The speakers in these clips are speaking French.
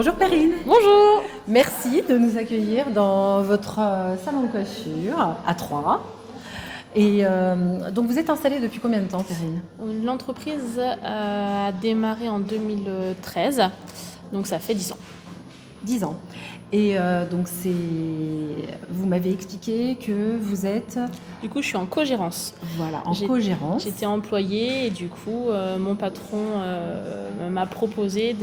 Bonjour Perrine. Bonjour. Merci de nous accueillir dans votre salon de coiffure à Troyes. Et donc vous êtes installée depuis combien de temps, Perrine? L'entreprise a démarré en 2013, donc ça fait 10 ans. 10 ans. Et donc vous m'avez expliqué que vous êtes Du coup, je suis en co-gérance. en co-gérance. J'étais employée et du coup, mon patron m'a proposé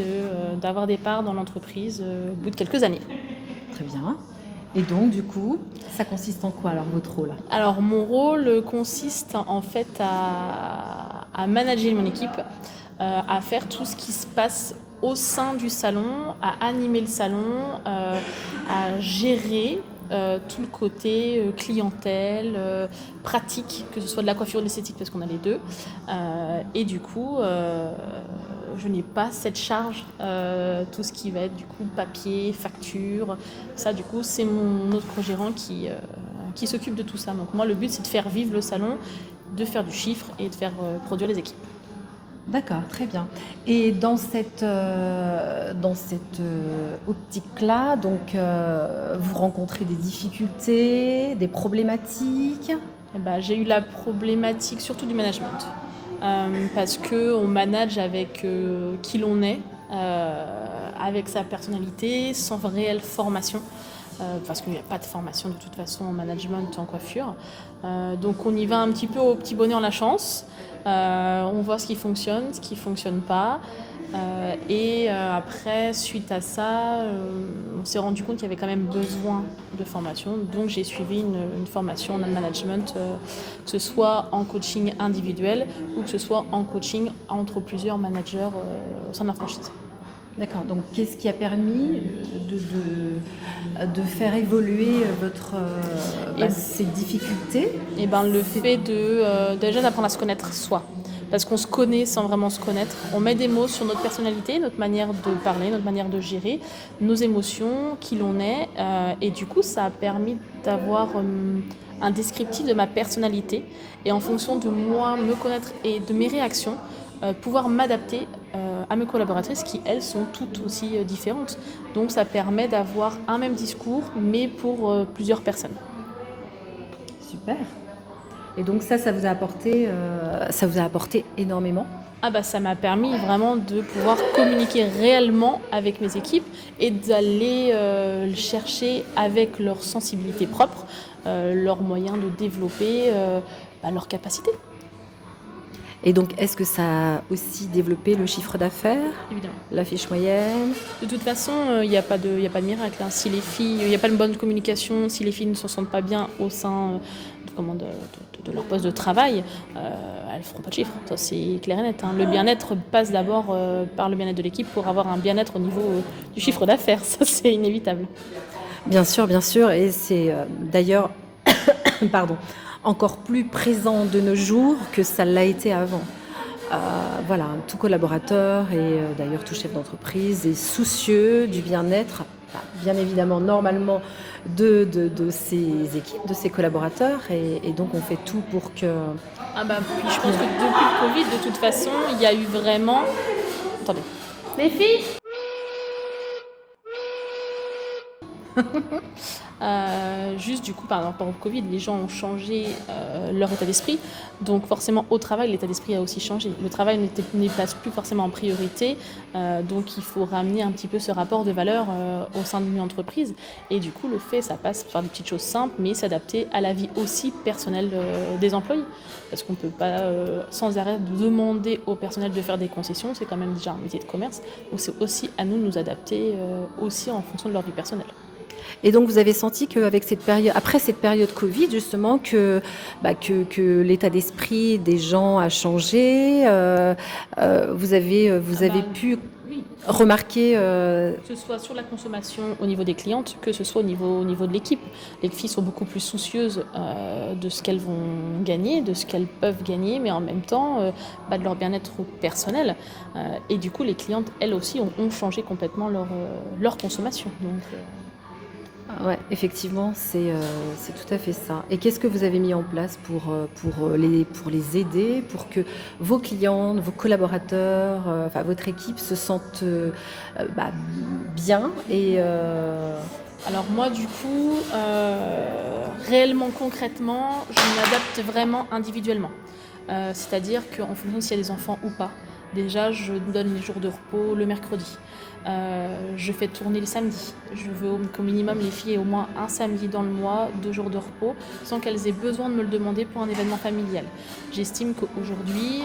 d'avoir des parts dans l'entreprise au bout de quelques années. Très bien. Et donc du coup, ça consiste en quoi alors votre rôle? Alors, mon rôle consiste en fait à manager mon équipe, à faire tout ce qui se passe au sein du salon, à animer le salon, à gérer tout le côté clientèle, pratique, que ce soit de la coiffure ou de l'esthétique, parce qu'on a les deux. Et du coup, je n'ai pas cette charge, tout ce qui va être du coup papier, facture. Ça, du coup, c'est mon autre co-gérant qui s'occupe de tout ça. Donc moi, le but, c'est de faire vivre le salon, de faire du chiffre et de faire produire les équipes. D'accord, très bien. Et dans cette optique-là, donc vous rencontrez des difficultés, des problématiques? Eh ben, j'ai eu la problématique surtout du management. Parce qu'on manage avec qui l'on est, avec sa personnalité, sans réelle formation. Parce qu'il n'y a pas de formation de toute façon en management, en coiffure. Donc on y va un petit peu au petit bonnet en la chance. On voit ce qui fonctionne pas. Après, suite à ça, on s'est rendu compte qu'il y avait quand même besoin de formation. Donc j'ai suivi une formation en management, que ce soit en coaching individuel ou que ce soit en coaching entre plusieurs managers au sein de la franchise. D'accord, donc qu'est-ce qui a permis de faire évoluer ces difficultés? Et ben, le fait déjà d'apprendre à se connaître soi. Parce qu'on se connaît sans vraiment se connaître. On met des mots sur notre personnalité, notre manière de parler, notre manière de gérer, nos émotions, qui l'on est. Et du coup, ça a permis d'avoir un descriptif de ma personnalité. Et en fonction de moi, me connaître et de mes réactions, pouvoir m'adapter à mes collaboratrices qui, elles, sont toutes aussi différentes. Donc ça permet d'avoir un même discours, mais pour plusieurs personnes. Super. Et donc ça vous a apporté énormément? Ah bah ça m'a permis vraiment de pouvoir communiquer réellement avec mes équipes et d'aller chercher avec leur sensibilité propre, leurs moyens de développer leurs capacités. Et donc, est-ce que ça a aussi développé le chiffre d'affaires, Évidemment. la fiche moyenne? De toute façon, il n'y a pas de miracle, hein. Si les filles, il n'y a pas une bonne communication, si les filles ne se sentent pas bien au sein de leur poste de travail, elles ne feront pas de chiffre. Ça, c'est clair et net, hein. Le bien-être passe d'abord par le bien-être de l'équipe pour avoir un bien-être au niveau du chiffre d'affaires. Ça, c'est inévitable. Bien sûr, et c'est d'ailleurs pardon, encore plus présent de nos jours que ça l'a été avant. Voilà, tout collaborateur et d'ailleurs tout chef d'entreprise est soucieux du bien-être, bien évidemment, normalement, de ses équipes, de ses collaborateurs. Et donc, on fait tout pour que... Ah bah, puis je pense que depuis le Covid, de toute façon, il y a eu vraiment... Attendez. Les filles juste du coup par rapport au Covid, les gens ont changé leur état d'esprit, donc forcément au travail l'état d'esprit a aussi changé. Le travail n'est place plus forcément en priorité, donc il faut ramener un petit peu ce rapport de valeur au sein d'une entreprise, et du coup le fait ça passe par des petites choses simples mais s'adapter à la vie aussi personnelle des employés, parce qu'on ne peut pas sans arrêt demander au personnel de faire des concessions, c'est quand même déjà un métier de commerce, donc c'est aussi à nous de nous adapter aussi en fonction de leur vie personnelle. Et donc, vous avez senti qu'avec après cette période Covid, justement, que l'état d'esprit des gens a changé. Vous avez pu remarquer... Que ce soit sur la consommation au niveau des clientes, que ce soit au niveau de l'équipe. Les filles sont beaucoup plus soucieuses de ce qu'elles vont gagner, de ce qu'elles peuvent gagner, mais en même temps de leur bien-être personnel. Et du coup, les clientes, elles aussi, ont changé complètement leur consommation. Donc, Ouais, effectivement, c'est tout à fait ça. Et qu'est-ce que vous avez mis en place pour les aider, pour que vos clients, vos collaborateurs, enfin votre équipe se sentent bah, bien Alors moi du coup, réellement concrètement, je m'adapte vraiment individuellement. C'est-à-dire qu'en fonction s'il y a des enfants ou pas, déjà je donne les jours de repos le mercredi. Je fais tourner le samedi. Je veux qu'au minimum les filles aient au moins un samedi dans le mois, 2 jours de repos, sans qu'elles aient besoin de me le demander pour un événement familial. J'estime qu'aujourd'hui,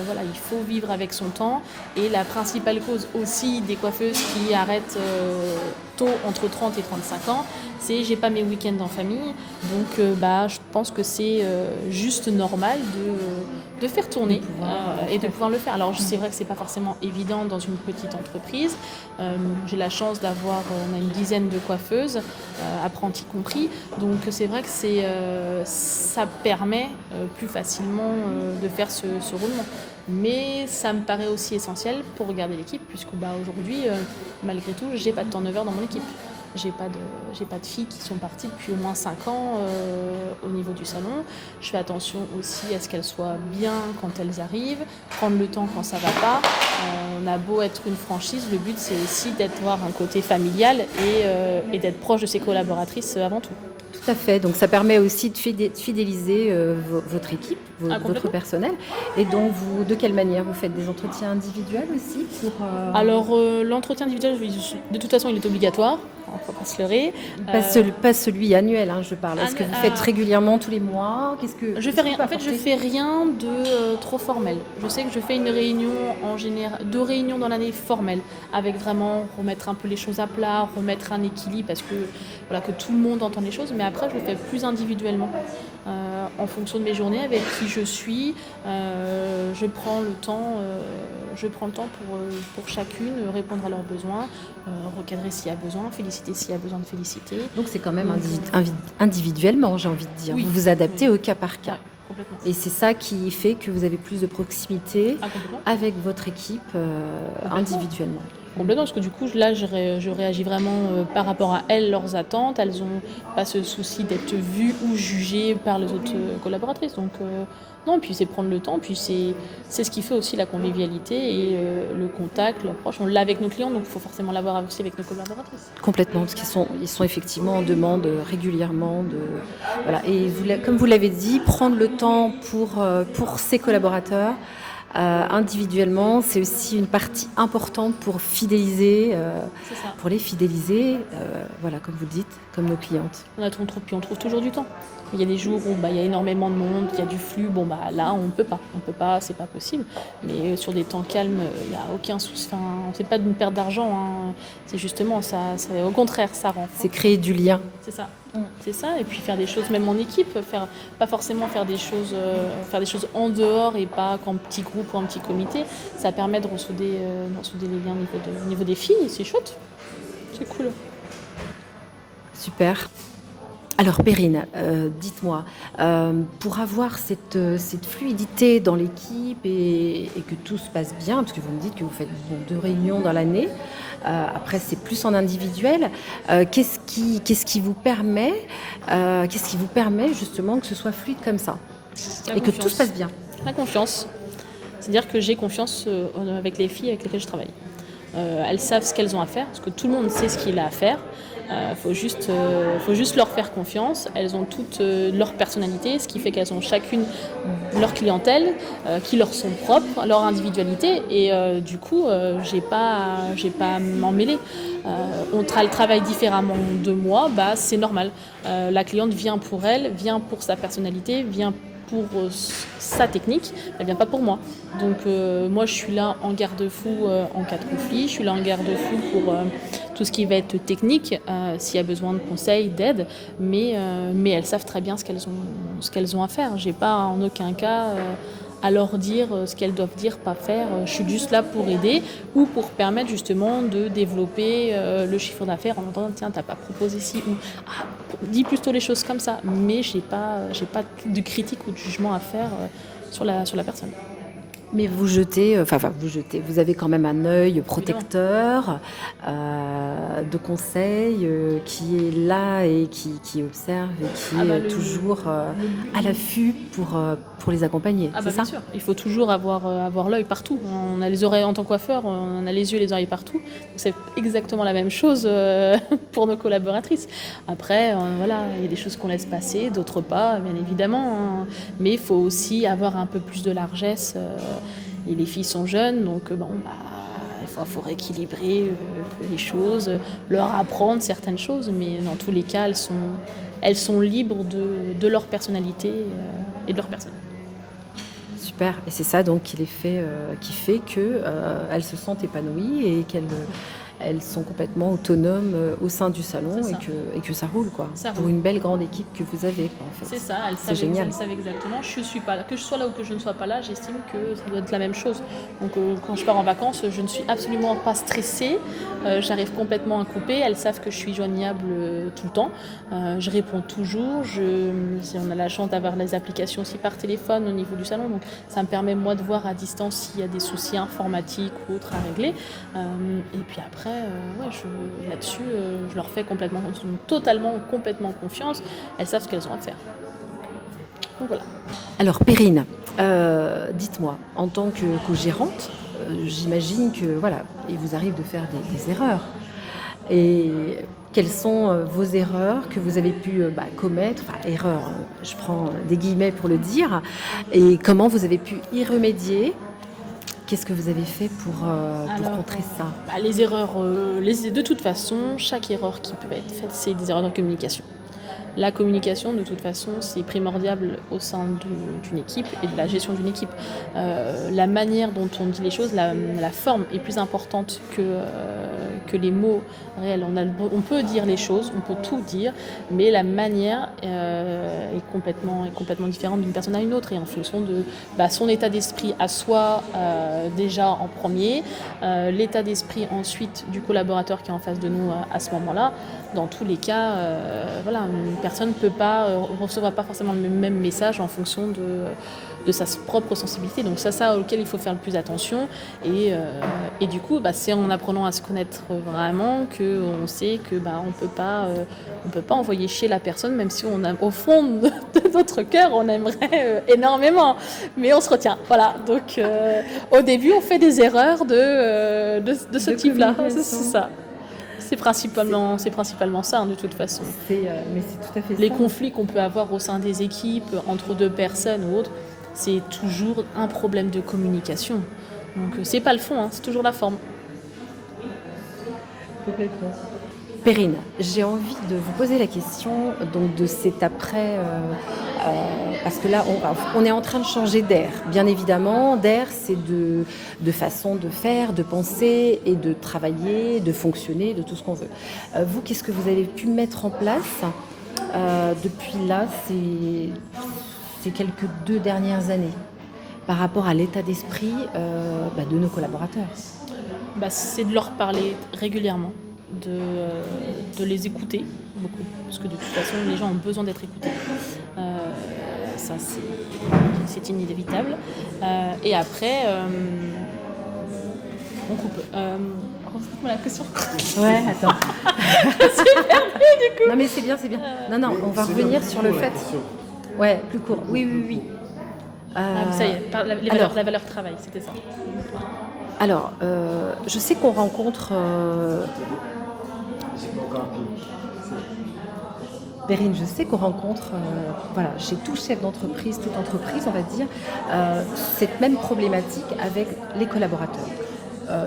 voilà, il faut vivre avec son temps. Et la principale cause aussi des coiffeuses qui arrêtent tôt, entre 30 et 35 ans, c'est j'ai pas mes week-ends en famille. Donc je pense que c'est juste normal de faire tourner et de pouvoir le faire. Alors c'est vrai que c'est pas forcément évident dans une petite entreprise. J'ai la chance d'avoir, on a une dizaine de coiffeuses, apprentis compris. Donc c'est vrai que ça permet plus facilement de faire ce roulement. Mais ça me paraît aussi essentiel pour garder l'équipe, puisque aujourd'hui, malgré tout, j'ai pas de turnover dans mon équipe. J'ai pas de filles qui sont parties depuis au moins 5 ans au niveau du salon. Je fais attention aussi à ce qu'elles soient bien quand elles arrivent, prendre le temps quand ça va pas. On a beau être une franchise, le but c'est aussi d'avoir un côté familial et d'être proche de ses collaboratrices avant tout. tout à fait. Donc ça permet aussi de fidéliser votre équipe, votre Complètement. personnel. Et donc de quelle manière vous faites des entretiens individuels aussi Alors l'entretien individuel, de toute façon il est obligatoire, il ne faut pas se leurrer. Pas celui annuel, hein, je parle. Est-ce que vous faites régulièrement tous les mois? Je fais rien. En fait, je fais rien de trop formel. Je sais que je fais une réunion en général, 2 réunions dans l'année formelles, avec vraiment remettre un peu les choses à plat, remettre un équilibre, parce que voilà que tout le monde entend les choses. Mais après, je le fais plus individuellement, en fonction de mes journées, avec qui je suis. Je prends le temps. Pour chacune, répondre à leurs besoins, recadrer s'il y a besoin, féliciter s'il y a besoin de féliciter. Donc c'est quand même individuellement, j'ai envie de dire. Oui. Vous vous adaptez au cas par cas. Ouais, complètement. Et c'est ça qui fait que vous avez plus de proximité Complètement. avec votre équipe individuellement. Complètement, parce que du coup, là, je réagis vraiment par rapport à elles, leurs attentes. Elles n'ont pas ce souci d'être vues ou jugées par les autres collaboratrices. Donc, non, puis c'est prendre le temps, puis c'est ce qui fait aussi la convivialité et le contact, l'approche. On l'a avec nos clients, donc il faut forcément l'avoir aussi avec nos collaboratrices. Complètement, parce ils sont effectivement en demande régulièrement. Voilà. Et comme vous l'avez dit, prendre le temps pour ses collaborateurs, individuellement, c'est aussi une partie importante pour fidéliser, C'est ça. pour les fidéliser, voilà, comme vous le dites, comme nos clientes. On trouve toujours du temps. Il y a des jours où il y a énormément de monde, il y a du flux. Là, on peut pas, c'est pas possible. Mais sur des temps calmes, il n'y a aucun souci. Enfin, c'est pas d'une perte d'argent, hein. C'est justement ça, au contraire, ça rend. C'est créer du lien. C'est ça. C'est ça, et puis faire des choses même en équipe, pas forcément faire des choses en dehors et pas qu'en petit groupe ou en petit comité. Ça permet de ressouder les liens au niveau des filles, et c'est chouette, c'est cool. Super. Alors Perrine, dites-moi, pour avoir cette fluidité dans l'équipe et que tout se passe bien, parce que vous me dites que vous faites 2 réunions dans l'année, après c'est plus en individuel, qu'est-ce qui vous permet justement que ce soit fluide comme ça et que tout se passe bien? La confiance, c'est-à-dire que j'ai confiance avec les filles avec lesquelles je travaille. Elles savent ce qu'elles ont à faire, parce que tout le monde sait ce qu'il a à faire. Faut juste leur faire confiance. Elles ont toutes leur personnalité, ce qui fait qu'elles ont chacune leur clientèle qui leur sont propres, leur individualité. Et du coup, j'ai pas à m'en mêler. On travaille différemment de moi, c'est normal. La cliente vient pour elle, vient pour sa personnalité, vient pour sa technique, elle vient pas pour moi. Donc moi je suis là en garde-fou en cas de conflit, je suis là en garde-fou pour tout ce qui va être technique, s'il y a besoin de conseils, d'aide, mais elles savent très bien ce qu'elles ont à faire. J'ai pas en aucun cas à leur dire ce qu'elles doivent dire, pas faire. Je suis juste là pour aider ou pour permettre justement de développer le chiffre d'affaires en entendant tiens t'as pas proposé ci ou dis plutôt les choses comme ça. Mais j'ai pas de critique ou de jugement à faire sur la personne. Mais vous avez quand même un œil protecteur, de conseil, qui est là et qui observe et qui est toujours à l'affût pour les accompagner, c'est bien ça? sûr, il faut toujours avoir l'œil partout. On a les oreilles en tant que coiffeur, on a les yeux et les oreilles partout. C'est exactement la même chose pour nos collaboratrices. Après, voilà, il y a des choses qu'on laisse passer, d'autres pas, bien évidemment. Hein. Mais il faut aussi avoir un peu plus de largesse. Et les filles sont jeunes, donc il faut rééquilibrer les choses, leur apprendre certaines choses. Mais dans tous les cas, elles sont libres de leur personnalité et de leur personne. Super, et c'est ça donc qui fait que elles se sentent épanouies et qu'elles sont complètement autonomes au sein du salon et que ça roule quoi. Ça pour roule. une belle grande équipe que vous avez quoi, en fait. C'est ça, C'est génial. elles savent exactement. Je suis pas là, que je sois là ou que je ne sois pas là, j'estime que ça doit être la même chose. Donc quand je pars en vacances, je ne suis absolument pas stressée. J'arrive complètement à couper. Elles savent que je suis joignable tout le temps. Je réponds toujours. Si on a la chance d'avoir les applications aussi par téléphone au niveau du salon, donc ça me permet moi de voir à distance s'il y a des soucis informatiques ou autres à régler. Et puis après, là-dessus, je leur fais complètement confiance. Elles savent ce qu'elles ont à faire. Donc voilà. Alors Perrine, dites-moi, en tant que co-gérante, j'imagine que voilà, il vous arrive de faire des erreurs. Et quelles sont vos erreurs que vous avez pu commettre, enfin erreurs, je prends des guillemets pour le dire, et comment vous avez pu y remédier? Qu'est-ce que vous avez fait pour contrer ça? Les erreurs, de toute façon, chaque erreur qui peut être faite, c'est des erreurs de communication. La communication, de toute façon, c'est primordial au sein d'une équipe et de la gestion d'une équipe. La manière dont on dit les choses, la forme est plus importante que les mots réels. On peut dire les choses, on peut tout dire, mais la manière est complètement différente d'une personne à une autre et en fonction de son état d'esprit à soi déjà en premier, l'état d'esprit ensuite du collaborateur qui est en face de nous à ce moment-là. Dans tous les cas, une personne ne recevra pas forcément le même message en fonction de sa propre sensibilité. Donc ça auquel il faut faire le plus attention. Et du coup, c'est en apprenant à se connaître vraiment qu'on sait que on peut pas envoyer chier la personne, même si on a au fond de notre cœur, on aimerait énormément. Mais on se retient. Voilà. Donc au début, on fait des erreurs de ce type-là. C'est ça. C'est principalement ça, de toute façon. Mais c'est tout à fait Les ça. conflits qu'on peut avoir au sein des équipes, entre deux personnes ou autres, c'est toujours un problème de communication. Donc c'est pas le fond, c'est toujours la forme. Complètement. Perrine, j'ai envie de vous poser la question donc, de cet après, parce que là, on est en train de changer d'air. Bien évidemment, d'air, c'est de façon de faire, de penser et de travailler, de fonctionner, de tout ce qu'on veut. Vous, qu'est-ce que vous avez pu mettre en place depuis là, ces quelques 2 dernières années, par rapport à l'état d'esprit de nos collaborateurs? C'est de leur parler régulièrement. De les écouter beaucoup, parce que de toute façon les gens ont besoin d'être écoutés, ça c'est inévitable, et après on coupe. La question. Ouais, attends. Je suis perdue du coup. Non mais c'est bien. Non, on va revenir sur le fait. Ouais, plus court. Oui. Ça y est, la valeur travail, c'était ça. Alors, je sais qu'on rencontre... Perrine, je sais qu'on rencontre, chez tout chef d'entreprise, toute entreprise, on va dire, cette même problématique avec les collaborateurs.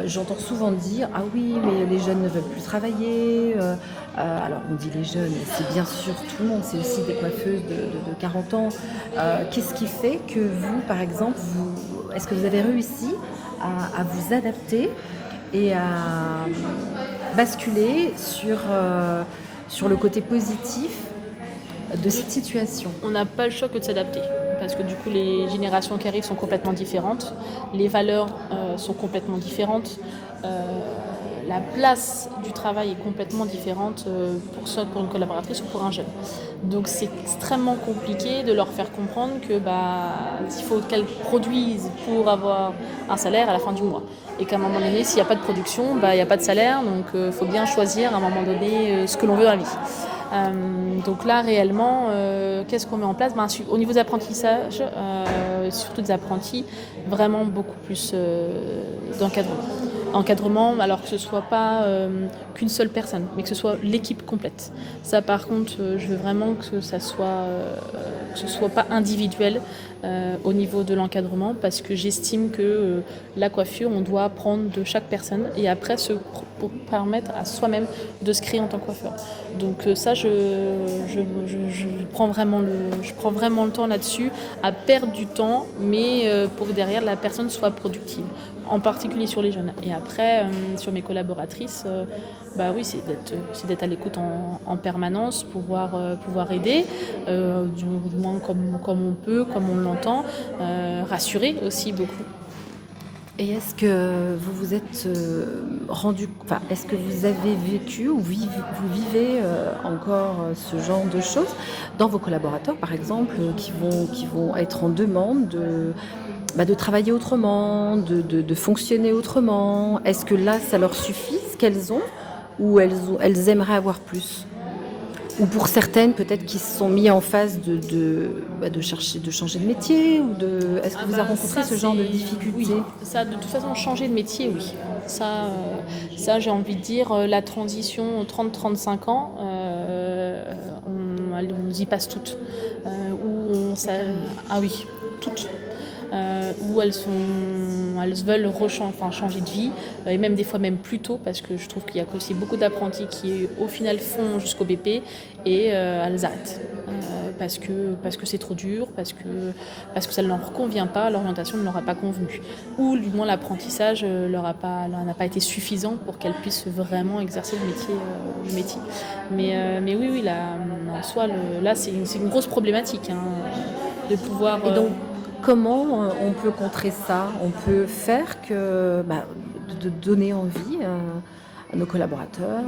J'entends souvent dire « Ah oui, mais les jeunes ne veulent plus travailler. » Alors, on dit les jeunes, c'est bien sûr tout le monde, c'est aussi des coiffeuses de 40 ans. Qu'est-ce qui fait que vous, par exemple, est-ce que vous avez réussi à vous adapter et à basculer sur le côté positif de cette situation? On n'a pas le choix que de s'adapter, parce que du coup les générations qui arrivent sont complètement différentes, les valeurs sont complètement différentes, la place du travail est complètement différente soit pour une collaboratrice ou pour un jeune. Donc c'est extrêmement compliqué de leur faire comprendre que il faut qu'elles produisent pour avoir un salaire à la fin du mois. Et qu'à un moment donné, s'il n'y a pas de production, il n'y a pas de salaire. Donc il faut bien choisir à un moment donné ce que l'on veut dans la vie. Donc là, réellement, qu'est-ce qu'on met en place? Au niveau des apprentissages, surtout des apprentis, vraiment beaucoup plus d'encadrement, alors que ce soit pas qu'une seule personne, mais que ce soit l'équipe complète. Ça, par contre, je veux vraiment que ce soit pas individuel au niveau de l'encadrement, parce que j'estime que la coiffure, on doit apprendre de chaque personne et après pour permettre à soi-même de se créer en tant que coiffeur. Donc ça, je prends vraiment le temps là-dessus, à perdre du temps, mais pour que derrière la personne soit productive, en particulier sur les jeunes. Et après, sur mes collaboratrices, oui, c'est d'être à l'écoute en permanence, pouvoir aider, du moins comme on peut, comme on l'entend, rassurer aussi beaucoup. Et est-ce que vous vous êtes est-ce que vous avez vécu ou vous vivez encore ce genre de choses dans vos collaborateurs, par exemple, qui vont être en demande de travailler autrement, de fonctionner autrement? Est-ce que là, ça leur suffit ce qu'elles ont ou elles aimeraient avoir plus? Ou pour certaines, peut-être qui se sont mis en phase de changer de métier est-ce que vous avez rencontré ce genre de difficultés? Oui, ça, de toute façon, changer de métier, oui. Ça j'ai envie de dire, la transition 30-35 ans, on y passe toutes. Ah oui, toutes. Où elles veulent changer de vie, et même des fois même plus tôt, parce que je trouve qu'il y a aussi beaucoup d'apprentis qui au final font jusqu'au BP et elles arrêtent parce que c'est trop dur, parce que ça ne leur convient pas, l'orientation ne leur a pas convenu, ou du moins l'apprentissage n'a pas été suffisant pour qu'elles puissent vraiment exercer le métier. Mais oui, là, en soi, là c'est une grosse problématique, de pouvoir... Et donc, comment on peut contrer ça? On peut faire de donner envie à nos collaborateurs,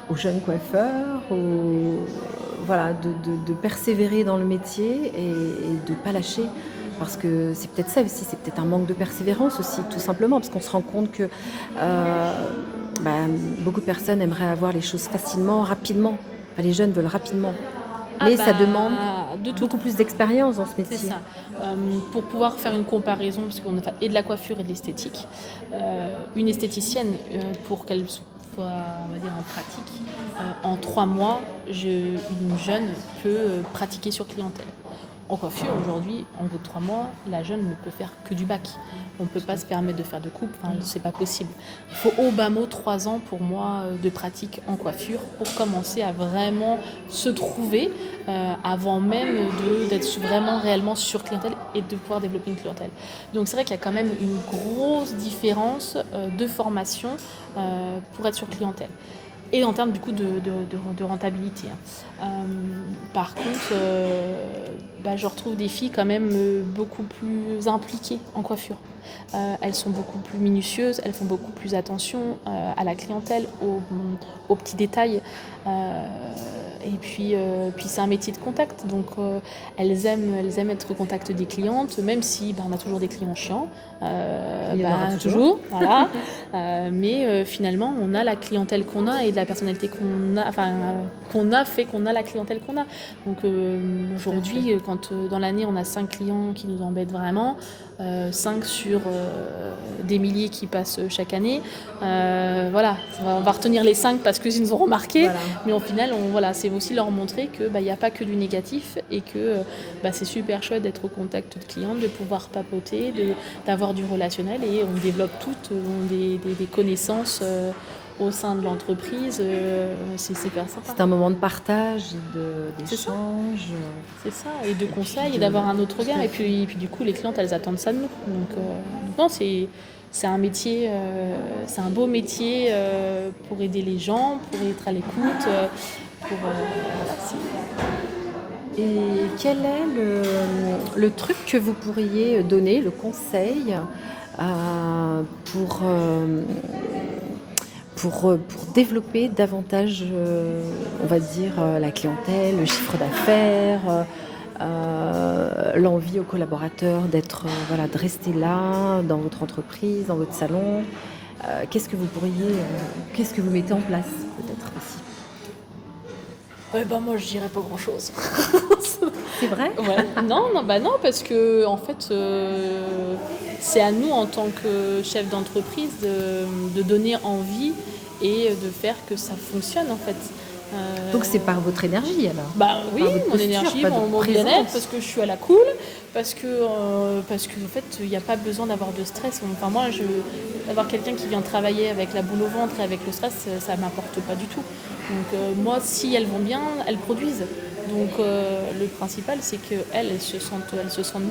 aux jeunes coiffeurs, de persévérer dans le métier et de ne pas lâcher. Parce que c'est peut-être ça aussi, c'est peut-être un manque de persévérance aussi, tout simplement, parce qu'on se rend compte que beaucoup de personnes aimeraient avoir les choses facilement, rapidement. Enfin, les jeunes veulent rapidement. Mais ça demande beaucoup plus d'expérience dans ce métier. C'est ça. Pour pouvoir faire une comparaison, parce qu'on a fait et de la coiffure et de l'esthétique, une esthéticienne, pour qu'elle soit, on va dire, en pratique, en 3 mois, une jeune peut pratiquer sur clientèle. En coiffure, aujourd'hui, en bout de 3 mois, la jeune ne peut faire que du bac. On ne peut pas se permettre de faire de coupe, c'est pas possible. Il faut au bas mot 3 ans pour moi de pratique en coiffure pour commencer à vraiment se trouver avant même d'être vraiment réellement sur clientèle et de pouvoir développer une clientèle. Donc c'est vrai qu'il y a quand même une grosse différence de formation pour être sur clientèle. Et en termes du coup de rentabilité. Par contre, je retrouve des filles quand même beaucoup plus impliquées en coiffure. Elles sont beaucoup plus minutieuses, elles font beaucoup plus attention à la clientèle, aux petits détails. Et puis c'est un métier de contact, donc elles aiment être au contact des clientes, même si on a toujours des clients chiants. Il y en aura toujours. Voilà. Mais finalement, on a la clientèle qu'on a et de la personnalité qu'on a fait qu'on a la clientèle qu'on a. Donc aujourd'hui, quand dans l'année on a 5 clients qui nous embêtent vraiment, 5 sur des milliers qui passent chaque année, on va retenir les 5 parce qu'ils nous ont remarqué, mais au final, c'est aussi leur montrer que il n'y a pas que du négatif et que c'est super chouette d'être au contact de clients, de pouvoir papoter, d'avoir du relationnel, et on développe toutes des connaissances au sein de l'entreprise. C'est super sympa. C'est un moment de partage, d'échange. C'est ça, et de conseils, et d'avoir un autre regard. Et puis du coup, les clientes, elles attendent ça de nous. Donc non, c'est un métier, c'est un beau métier pour aider les gens, pour être à l'écoute. Et quel est le truc que vous pourriez donner, le conseil pour pour développer davantage, on va dire, la clientèle, le chiffre d'affaires, l'envie aux collaborateurs d'être, voilà, de rester là, dans votre entreprise, dans votre salon? Qu'est-ce que vous mettez en place peut-être aussi? Ouais, bah moi je dirais pas grand-chose. C'est vrai? Ouais. Non, non, bah non, parce que en fait, c'est à nous en tant que chef d'entreprise de donner envie et de faire que ça fonctionne en fait. Donc c'est par votre énergie alors? Bah oui, Par votre mon posture, énergie, pas mon, votre mon bien-être, présence? parce que je suis à la cool, parce que en fait, il n'y a pas besoin d'avoir de stress. Enfin, moi, d'avoir quelqu'un qui vient travailler avec la boule au ventre et avec le stress, ça m'apporte pas du tout. Donc moi, si elles vont bien, elles produisent. Donc le principal, c'est qu'elles, elles se sentent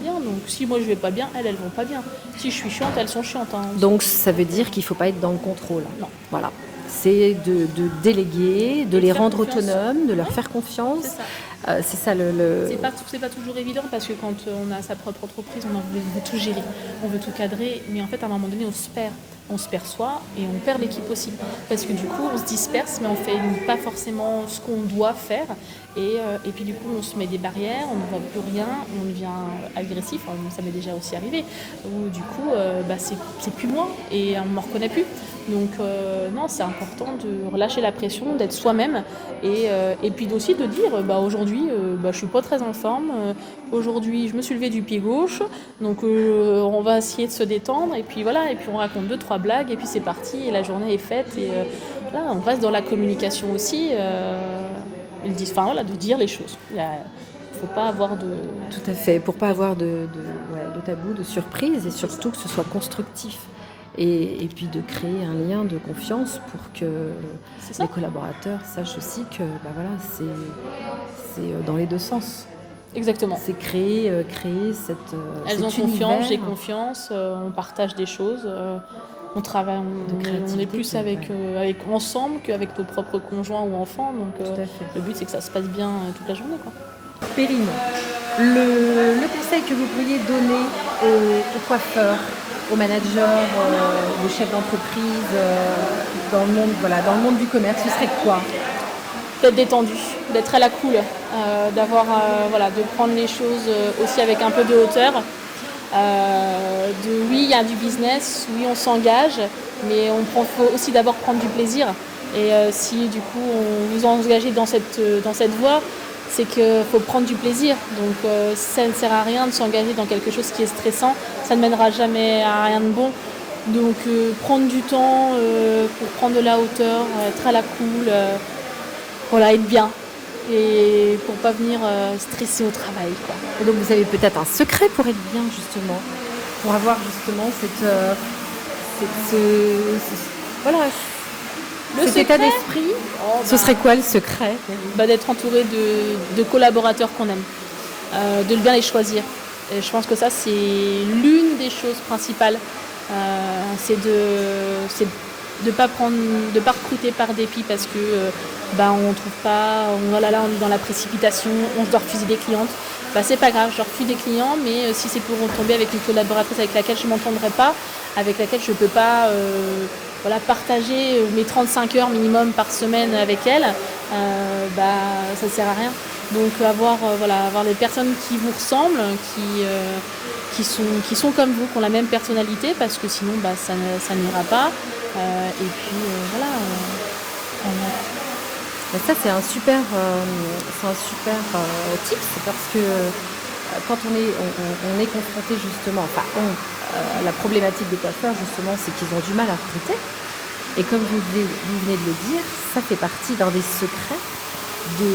bien. Donc si moi je vais pas bien, elles vont pas bien. Si je suis chiante, elles sont chiantes, hein. Donc ça veut dire qu'il ne faut pas être dans le contrôle. Non. Voilà. C'est de déléguer, de Et les faire rendre confiance. autonomes, de leur Ouais, faire confiance. c'est ça. C'est ça le... C'est pas toujours évident parce que quand on a sa propre entreprise, on veut tout gérer, on veut tout cadrer, mais en fait à un moment donné on se perd. On se perd soi et on perd l'équipe aussi. Parce que du coup on se disperse mais on fait pas forcément ce qu'on doit faire et puis du coup on se met des barrières, on ne voit plus rien, on devient agressif, enfin, ça m'est déjà aussi arrivé, où du coup c'est plus moi et on ne me reconnaît plus. Donc non, c'est important de relâcher la pression, d'être soi-même et puis aussi de dire aujourd'hui je suis pas très en forme, aujourd'hui je me suis levée du pied gauche, donc on va essayer de se détendre et puis voilà, et puis on raconte 2-3 blagues et puis c'est parti et la journée est faite et là on reste dans la communication aussi, de dire les choses. Il faut pas avoir de... Tout à fait, pour pas avoir de tabou, de surprise et surtout que ce soit constructif. Et puis de créer un lien de confiance pour que C'est ça. les collaborateurs sachent aussi que voilà, c'est dans les deux sens. Exactement. C'est créer cette, Elles ont cet confiance, univers. j'ai confiance, on partage des choses, on travaille, on est créativité, plus ouais. avec ensemble qu'avec nos propres conjoints ou enfants. Donc Tout à fait. le but c'est que ça se passe bien toute la journée, quoi. Perrine, le conseil que vous pourriez donner aux coiffeurs, aux managers, aux chefs d'entreprise dans le monde, voilà, dans le monde du commerce, ce serait quoi? D'être détendu, d'être à la cool, de prendre les choses aussi avec un peu de hauteur. Oui, il y a du business, oui, on s'engage, mais faut aussi d'abord prendre du plaisir. Et si du coup on vous engagez dans cette voie, c'est qu'il faut prendre du plaisir. Donc ça ne sert à rien de s'engager dans quelque chose qui est stressant, ça ne mènera jamais à rien de bon. Donc prendre du temps pour prendre de la hauteur, être à la cool, être bien. Et pour pas venir stresser au travail, quoi. Et donc vous avez peut-être un secret pour être bien justement, pour avoir justement voilà, cet secret, état d'esprit. Ce serait quoi le secret? d'être entouré de collaborateurs qu'on aime, de bien les choisir. Et je pense que ça c'est l'une des choses principales, c'est de pas recruter par dépit parce que on trouve pas, on est dans la précipitation, on doit refuser des clientes. C'est pas grave, je refuse des clients, mais si c'est pour tomber avec une collaboratrice avec laquelle je ne m'entendrai pas, avec laquelle je ne peux pas partager mes 35 heures minimum par semaine avec elle, ça ne sert à rien. Donc avoir des personnes qui vous ressemblent, qui sont comme vous, qui ont la même personnalité, parce que sinon ça n'ira pas. Et puis Ça c'est un super tip, c'est parce que quand on est confronté justement, la problématique des coiffeurs justement, c'est qu'ils ont du mal à recruter. Et comme vous venez de le dire, ça fait partie d'un des secrets de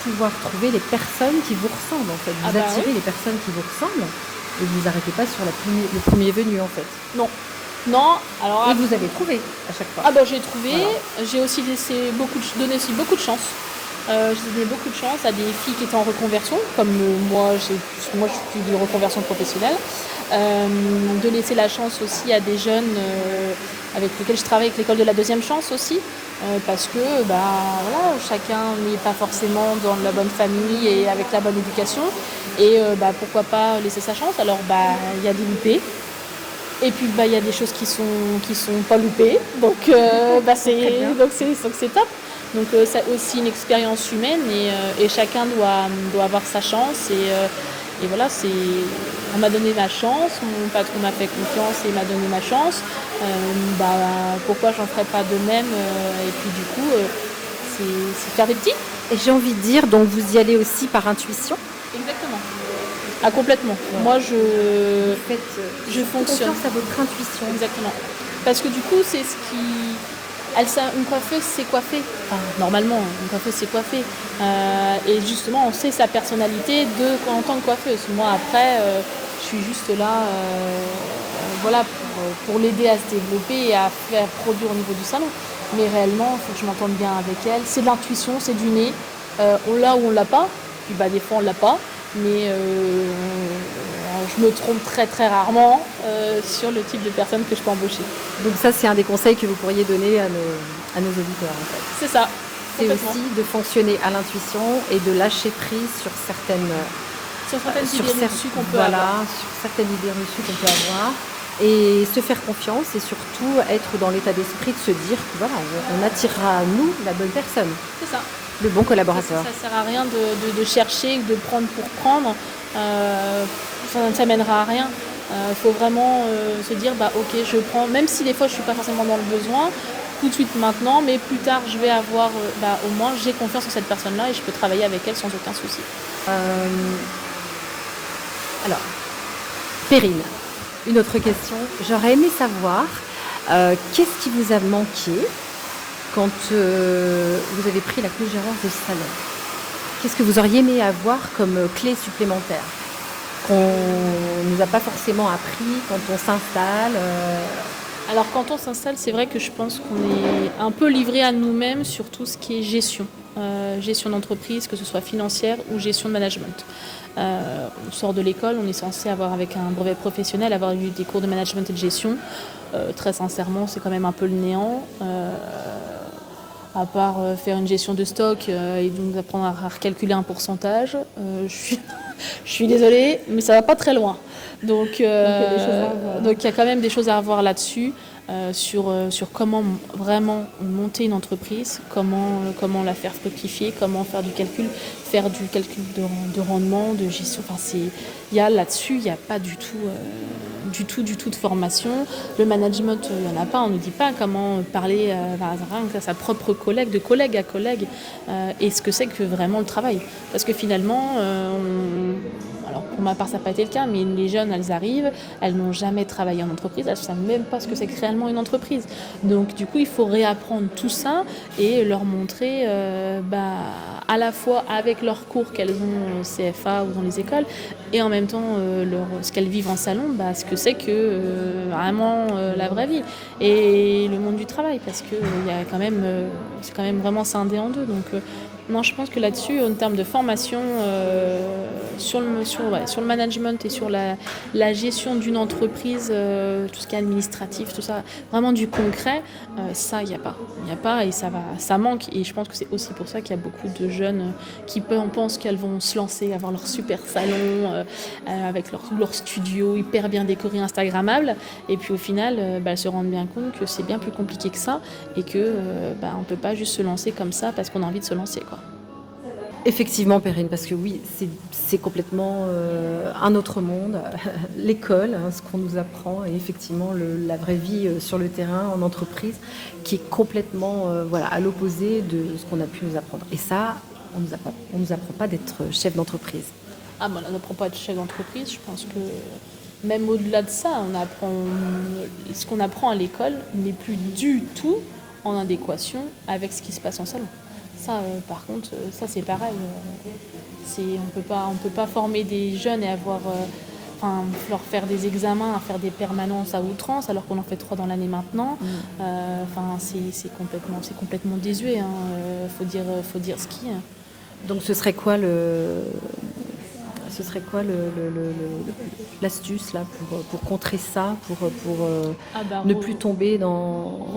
pouvoir trouver les personnes qui vous ressemblent en fait. Vous attirez les personnes qui vous ressemblent et vous n'arrêtez pas sur le premier venu en fait. Non, alors... Et vous avez trouvé à chaque fois. J'ai trouvé, voilà. J'ai aussi donné aussi beaucoup de chance. J'ai donné beaucoup de chance à des filles qui étaient en reconversion, comme moi je suis de reconversion professionnelle. De laisser la chance aussi à des jeunes avec lesquels je travaille avec l'école de la deuxième chance aussi, parce que chacun n'est pas forcément dans la bonne famille et avec la bonne éducation, et pourquoi pas laisser sa chance. Alors il y a des loupés, Et puis il y a des choses qui sont pas loupées, donc c'est top. Donc c'est aussi une expérience humaine et chacun doit avoir sa chance et voilà, on m'a donné ma chance, mon patron m'a fait confiance et m'a donné ma chance. Pourquoi j'en ferais pas de même et puis du coup c'est faire des petits. Et j'ai envie de dire, donc vous y allez aussi par intuition? Exactement. Ah, complètement. Ouais. Moi, je fonctionne. Confiance à votre intuition. Exactement. Parce que du coup, c'est ce qui... Une coiffeuse, c'est coiffer. Enfin, normalement, une coiffeuse, c'est coiffer. Et justement, on sait sa personnalité en tant que coiffeuse. Moi, après, je suis juste là pour l'aider à se développer et à faire produire au niveau du salon. Mais réellement, il faut que je m'entende bien avec elle. C'est de l'intuition, c'est du nez. On l'a ou on l'a pas. Puis des fois, on l'a pas. Mais je me trompe très très rarement sur le type de personne que je peux embaucher. Donc ça, c'est un des conseils que vous pourriez donner à nos auditeurs en fait. C'est ça. C'est aussi de fonctionner à l'intuition et de lâcher prise sur certaines idées reçues qu'on peut avoir. Sur certaines idées reçues qu'on peut avoir. Et se faire confiance et surtout être dans l'état d'esprit de se dire que voilà, on attirera à nous la bonne personne. C'est ça. Le bon collaborateur. Ça sert à rien de chercher, de prendre pour prendre. Ça ne mènera à rien. Il faut vraiment se dire ok, je prends, même si des fois je ne suis pas forcément dans le besoin, tout de suite maintenant, mais plus tard je vais avoir, au moins j'ai confiance en cette personne-là et je peux travailler avec elle sans aucun souci. Alors, Perrine, une autre question. J'aurais aimé savoir qu'est-ce qui vous a manqué quand vous avez pris la clé gérance de salon. Qu'est-ce que vous auriez aimé avoir comme clé supplémentaire qu'on ne nous a pas forcément appris quand on s'installe Alors quand on s'installe, c'est vrai que je pense qu'on est un peu livré à nous-mêmes sur tout ce qui est gestion. Gestion d'entreprise, que ce soit financière ou gestion de management. On sort de l'école, on est censé avoir avec un brevet professionnel, avoir eu des cours de management et de gestion. Très sincèrement, c'est quand même un peu le néant. À part faire une gestion de stock et donc apprendre à recalculer un pourcentage. Je suis désolée, mais ça va pas très loin. Donc il y a quand même des choses à revoir là-dessus, sur comment vraiment monter une entreprise, comment la faire fructifier, comment faire du calcul de rendement, de gestion. Enfin, là-dessus, il n'y a pas du tout de formation. Le management, il n'y en a pas. On ne dit pas comment parler à sa propre collègue, de collègue à collègue, et ce que c'est que vraiment le travail. Parce que finalement, alors pour ma part, ça n'a pas été le cas, mais les jeunes, elles arrivent, elles n'ont jamais travaillé en entreprise, elles ne savent même pas ce que c'est que réellement une entreprise. Donc du coup, il faut réapprendre tout ça et leur montrer à la fois avec leurs cours qu'elles ont au CFA ou dans les écoles, et en même temps ce qu'elles vivent en salon, ce que c'est que vraiment la vraie vie et le monde du travail, parce que c'est quand même vraiment scindé en deux. Donc non, je pense que là-dessus, en termes de formation sur le management et sur la gestion d'une entreprise, tout ce qui est administratif, tout ça, vraiment du concret, ça, il n'y a pas. Il n'y a pas et ça manque. Et je pense que c'est aussi pour ça qu'il y a beaucoup de jeunes qui pensent qu'elles vont se lancer, avoir leur super salon, avec leur studio hyper bien décoré, instagrammable. Et puis au final, elles se rendent bien compte que c'est bien plus compliqué que ça et que on ne peut pas juste se lancer comme ça parce qu'on a envie de se lancer, quoi. Effectivement, Perrine, parce que oui, c'est complètement un autre monde, l'école, ce qu'on nous apprend, et effectivement la vraie vie sur le terrain, en entreprise, qui est complètement à l'opposé de ce qu'on a pu nous apprendre. Et ça, on nous apprend pas d'être chef d'entreprise. Ah on n'apprend pas à être chef d'entreprise, je pense que même au-delà de ça, ce qu'on apprend à l'école n'est plus du tout en adéquation avec ce qui se passe en salon. Ça, par contre, ça c'est pareil. On peut pas former des jeunes et leur faire des examens, faire des permanences à outrance, alors qu'on en fait 3 dans l'année maintenant. C'est complètement désuet. Faut dire ce qui. Donc ce serait quoi l'astuce là pour contrer ça, pour ne plus tomber dans...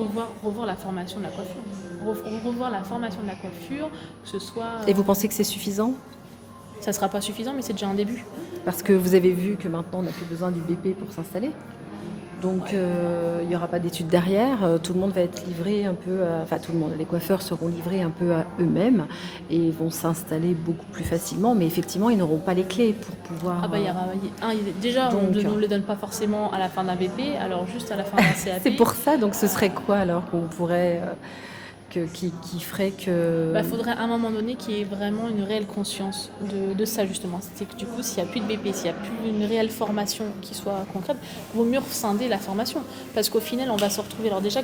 Revoir la formation de la coiffure. Revoir la formation de la coiffure, que ce soit... Et vous pensez que c'est suffisant ? Ça ne sera pas suffisant, mais c'est déjà un début. Parce que vous avez vu que maintenant on n'a plus besoin du BP pour s'installer ? Donc, il n'y aura pas d'études derrière. Tout le monde va être livré un peu, enfin tout le monde, les coiffeurs seront livrés un peu à eux-mêmes et vont s'installer beaucoup plus facilement. Mais effectivement, ils n'auront pas les clés pour pouvoir. Il y aura, déjà, on donc, ne nous les donne pas forcément à la fin d'un BP, alors juste à la fin d'un CAP. c'est pour ça. Donc, ce serait quoi alors qu'on pourrait, qui ferait que. Faudrait à un moment donné qu'il y ait vraiment une réelle conscience de ça justement. C'est que du coup, s'il n'y a plus de BP, s'il n'y a plus une réelle formation qui soit concrète, il vaut mieux scinder la formation. Parce qu'au final, on va se retrouver. Alors déjà,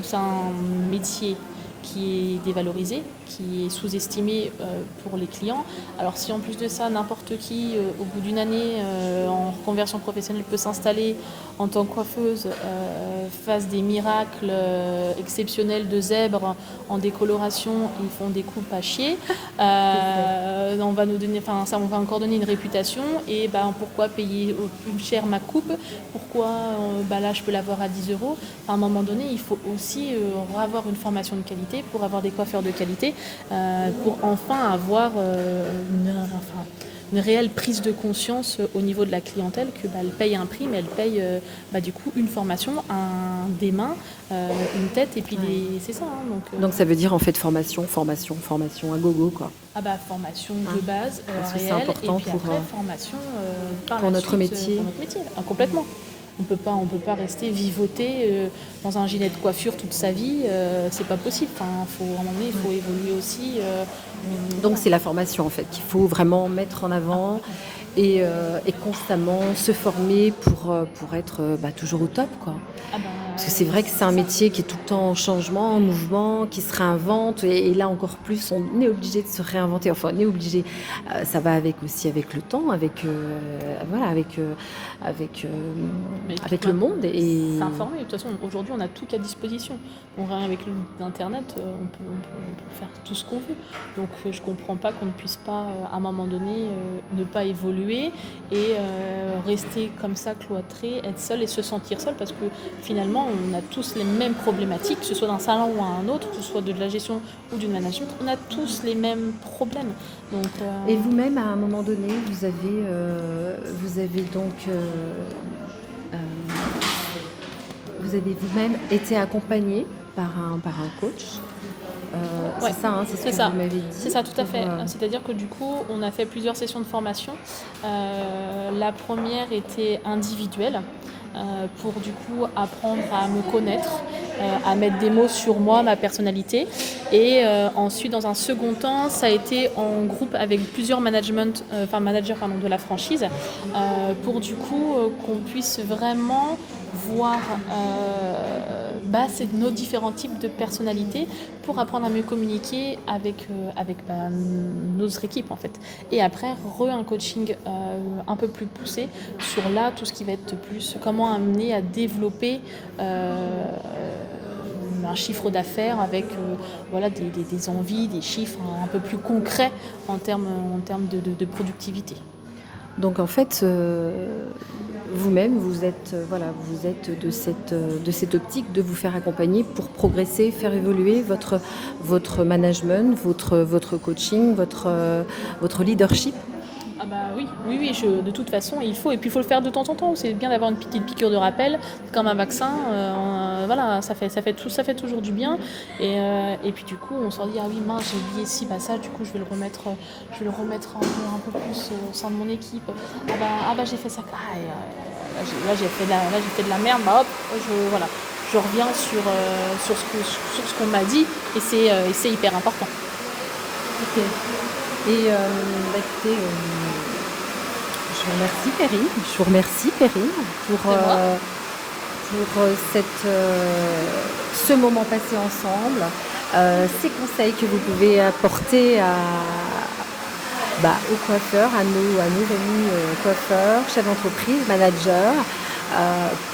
c'est un métier qui est dévalorisé, qui est sous-estimé pour les clients. Alors si en plus de ça, n'importe qui, au bout d'une année en reconversion professionnelle, peut s'installer en tant que coiffeuse, fasse des miracles exceptionnels de zèbres en décoloration, ils font des coupes à chier, on va nous donner, ça, on va encore donner une réputation, et pourquoi payer plus cher ma coupe, pourquoi là je peux l'avoir à 10 euros. À un moment donné, il faut aussi avoir une formation de qualité pour avoir des coiffeurs de qualité, pour enfin avoir une réelle prise de conscience au niveau de la clientèle que elle paye un prix, mais elle paye du coup une formation, des mains, une tête, et puis c'est ça. Donc ça veut dire en fait formation à gogo quoi. Formation de base, parce que réelle, c'est important et puis après formation pour notre métier. Pour notre métier, complètement. On peut pas rester vivoter dans un gilet de coiffure toute sa vie, c'est pas possible. À un moment donné, il faut évoluer aussi. Donc c'est la formation en fait qu'il faut vraiment mettre en avant et constamment se former pour être toujours au top quoi. Parce que c'est vrai que c'est un métier qui est tout le temps en changement, en mouvement, qui se réinvente, et là encore plus, on est obligé de se réinventer. Enfin, on est obligé. Ça va aussi avec le temps, avec le monde. Et s'informer. De toute façon, aujourd'hui, on a tout à disposition. Avec l'Internet, on peut faire tout ce qu'on veut. Donc, je comprends pas qu'on ne puisse pas, à un moment donné, ne pas évoluer et rester comme ça, cloîtré, être seul et se sentir seul, parce que finalement, on a tous les mêmes problématiques, que ce soit d'un salon ou à un autre, que ce soit de la gestion ou du management, on a tous les mêmes problèmes. Donc, Et vous-même, à un moment donné, vous avez vous-même été accompagné par un coach. C'est ça, c'est ce que vous m'avez dit. C'est ça, tout à fait. C'est-à-dire que du coup, on a fait plusieurs sessions de formation. La première était individuelle. Pour du coup apprendre à me connaître, à mettre des mots sur moi, ma personnalité, et ensuite dans un second temps ça a été en groupe avec plusieurs managers de la franchise, pour du coup qu'on puisse vraiment voir c'est nos différents types de personnalités, pour apprendre à mieux communiquer avec notre équipe en fait. Et après un coaching un peu plus poussé sur tout ce qui va être plus comment amener à développer un chiffre d'affaires avec des envies, des chiffres un peu plus concrets en termes de productivité. Donc en fait, vous-même, vous êtes de cette optique de vous faire accompagner pour progresser, faire évoluer votre management, votre coaching, votre leadership. Oui, de toute façon, il faut. Et puis, il faut le faire de temps en temps. C'est bien d'avoir une petite piqûre de rappel, comme un vaccin. Ça fait toujours du bien. Et puis, du coup, on se dit, mince, j'ai oublié ci, ça, du coup, je vais le remettre un peu plus au sein de mon équipe. J'ai fait ça. Là, j'ai fait de la merde. Je reviens sur ce qu'on m'a dit. Et c'est hyper important. Ok. Et écoutez, je vous remercie Perrine pour ce moment passé ensemble, ces conseils que vous pouvez apporter aux coiffeurs, à nos amis coiffeurs, chefs d'entreprise, managers,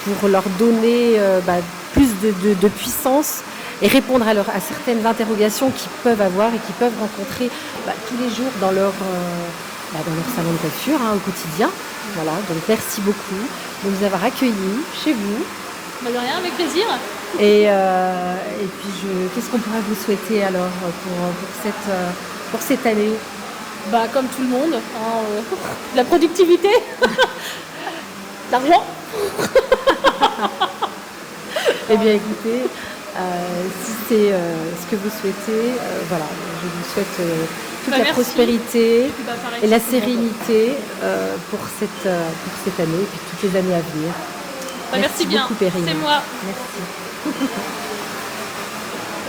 pour leur donner plus de puissance et répondre à certaines interrogations qu'ils peuvent avoir et qu'ils peuvent rencontrer tous les jours dans leur salon de coiffure au quotidien. Voilà, donc merci beaucoup de nous avoir accueillis chez vous. De rien, avec plaisir. Et puis, qu'est-ce qu'on pourrait vous souhaiter alors pour cette année ? Comme tout le monde, de la productivité, l'argent. Eh bien, écoutez, si c'est ce que vous souhaitez, voilà, je vous souhaite toute la Merci. prospérité Et puis, pareil, et la c'est tout le monde. sérénité pour cette année et puis toutes les années à venir. Merci bien. beaucoup, Perrine. C'est moi. Merci.